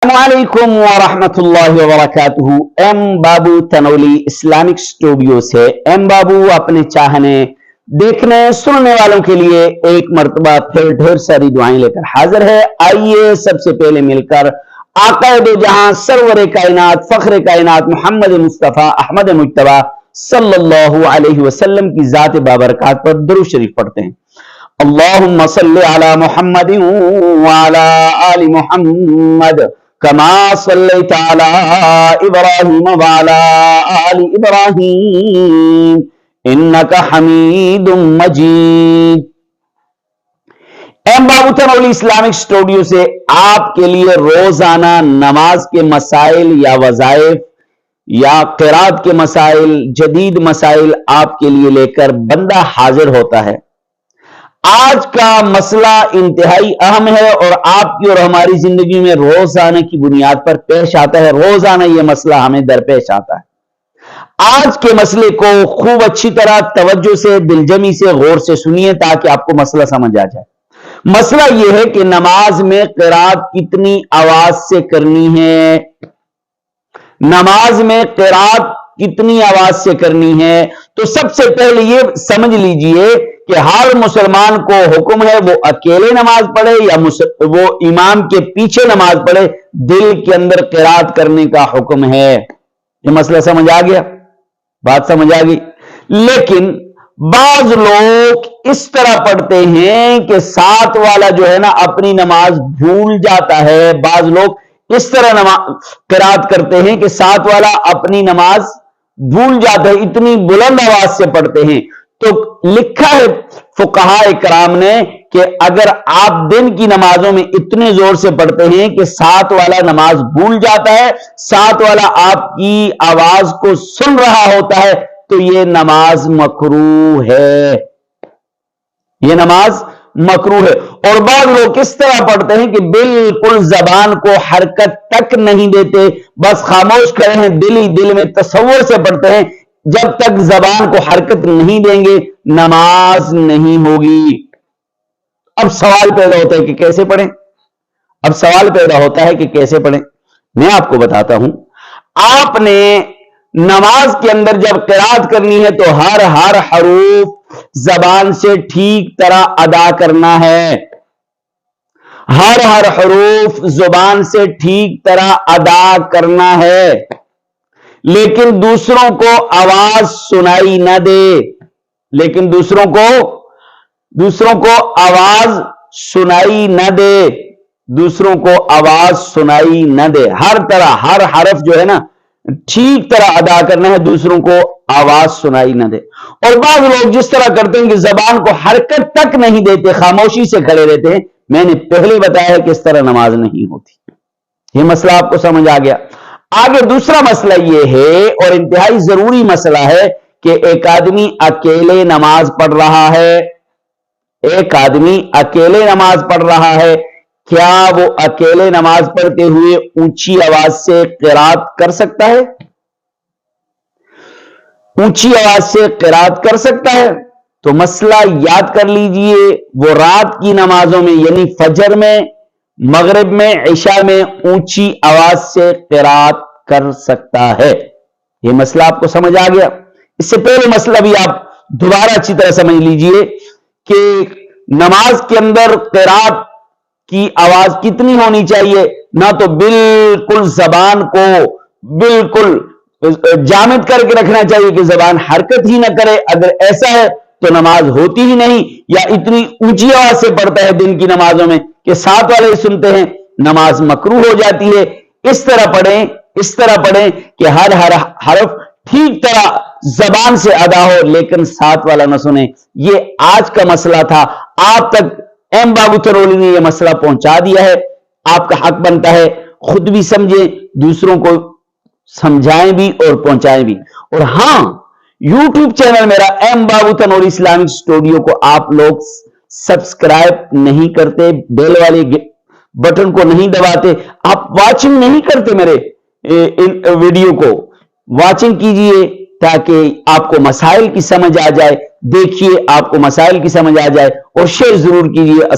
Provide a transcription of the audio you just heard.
वालेकुम वरहमतुल्लाहि वबरकातुहू। एम बाबू Tanoli Islamic studio से एम बाबू अपने चाहने, देखने, सुनने वालों के लिए एक मर्तबा फिर ढेर सारी दुआएं लेकर हाजिर है। आइए सबसे पहले मिलकर आक़ाए दो जहां सरवरे कायनात फख्रे कायनात मोहम्मद मुस्तफ़ा अहमद मुज्तबा सल्लल्लाहु अलैहि वसल्लम की ज़ात बाबरकात पर दुरूद शरीफ पढ़ते हैं। अल्लाहुम्मा सल्लि अला मुहम्मदिन व अला आलि मुहम्मद कमा सल्लैता अला इब्राहीम व अला आलि इब्राहीम इन्नका हमीदुम मजीद। एम बाबू तनौली इस्लामिक स्टूडियो से आपके लिए रोजाना नमाज के मसाइल या वज़ाइफ या क़िरात के मसाइल, जदीद मसाइल आपके लिए लेकर बंदा हाजिर होता है। आज का मसला इंतहाई अहम है और आपकी और हमारी जिंदगी में रोजाना की बुनियाद पर पेश आता है। रोजाना यह मसला हमें दरपेश आता है। आज के मसले को खूब अच्छी तरह तवज्जो से, दिलजमी से, गौर से सुनिए ताकि आपको मसला समझ आ जाए। मसला यह है कि नमाज में क़िरात कितनी आवाज से करनी है। नमाज में क़िरात कितनी आवाज से करनी है। तो सबसे पहले यह समझ लीजिए कि हर मुसलमान को हुक्म है वो अकेले नमाज पढ़े या वो इमाम के पीछे नमाज पढ़े, दिल के अंदर क़िरात करने का हुक्म है। ये मसला समझ आ गया? बात समझ आ गई। लेकिन बाज लोग इस तरह पढ़ते हैं कि साथ वाला जो है ना अपनी नमाज भूल जाता है। बाज लोग इस तरह क़िरात करते हैं कि साथ वाला अपनी नमाज भूल जाता है, इतनी बुलंद आवाज से पढ़ते हैं। तो लिखा है फुक़हा कराम ने कि अगर आप दिन की नमाजों में इतने जोर से पढ़ते हैं कि साथ वाला नमाज भूल जाता है, साथ वाला आपकी आवाज को सुन रहा होता है, तो यह नमाज मकरूह है। यह नमाज मकरूह है। और बाद लोग किस तरह पढ़ते हैं कि बिल्कुल जबान को हरकत तक नहीं देते, बस खामोश खड़े हैं, दिल ही दिल में तसव्वुर से पढ़ते हैं। जब तक जबान को हरकत नहीं देंगे नमाज नहीं होगी। अब सवाल पैदा होता है कि कैसे पढ़ें। अब सवाल पैदा होता है कि कैसे पढ़ें। मैं आपको बताता हूं। आपने नमाज के अंदर जब क़िरात करनी है तो हर हरूफ जबान से ठीक तरह अदा करना है। हर हरूफ जुबान से ठीक तरह अदा करना है, लेकिन दूसरों को आवाज सुनाई न दे। लेकिन दूसरों को आवाज सुनाई न दे। दूसरों को आवाज सुनाई न दे। हर तरह हर हरफ जो है ना ठीक तरह अदा करना है, दूसरों को आवाज सुनाई न दे। और बाद लोग जिस तरह करते हैं कि जबान को हरकत तक नहीं देते, खामोशी से खड़े रहते हैं। मैंने पहले बताया है कि इस तरह नमाज नहीं होती। यह मसला आपको समझ आ गया। आगे दूसरा मसला यह है और इंतहाई जरूरी मसला है कि एक आदमी अकेले नमाज पढ़ रहा है। एक आदमी अकेले नमाज पढ़ रहा है, क्या वो अकेले नमाज पढ़ते हुए ऊंची आवाज से क़िरात कर सकता है? ऊंची आवाज से क़िरात कर सकता है? तो मसला याद कर लीजिए। वो रात की नमाजों में यानी फजर में, मगरिब में, इशा में ऊंची आवाज से क़िरात कर सकता है। यह मसला आपको समझ आ गया। इससे पहले मसला भी आप दोबारा अच्छी तरह समझ लीजिए कि नमाज के अंदर क़िरात की आवाज कितनी होनी चाहिए। ना तो बिल्कुल जबान को बिल्कुल जामिद करके रखना चाहिए कि जबान हरकत ही ना करे। अगर ऐसा है तो नमाज होती ही नहीं। या इतनी ऊंची आवाज से पढ़ता है दिन की नमाजों में कि साथ वाले सुनते हैं, नमाज मकरूह हो जाती है। इस तरह पढ़ें कि हर हरफ ठीक तरह जबान से अदा हो, लेकिन साथ वाला न सुने। ये आज का मसला था। आप तक एम बाबू तनौली ने यह मसला पहुंचा दिया है। आपका हक बनता है खुद भी समझें, दूसरों को समझाएं भी और पहुंचाएं भी। और हां, यूट्यूब चैनल मेरा एम बाबू तनौली इस्लामिक स्टूडियो को आप लोग सब्सक्राइब नहीं करते, बेल वाले बटन को नहीं दबाते, आप वाचिंग नहीं करते मेरे इन वीडियो को। वाचिंग कीजिए ताकि आपको मसाइल की समझ आ जाए। देखिए आपको मसाइल की समझ आ जाए और शेयर जरूर कीजिए।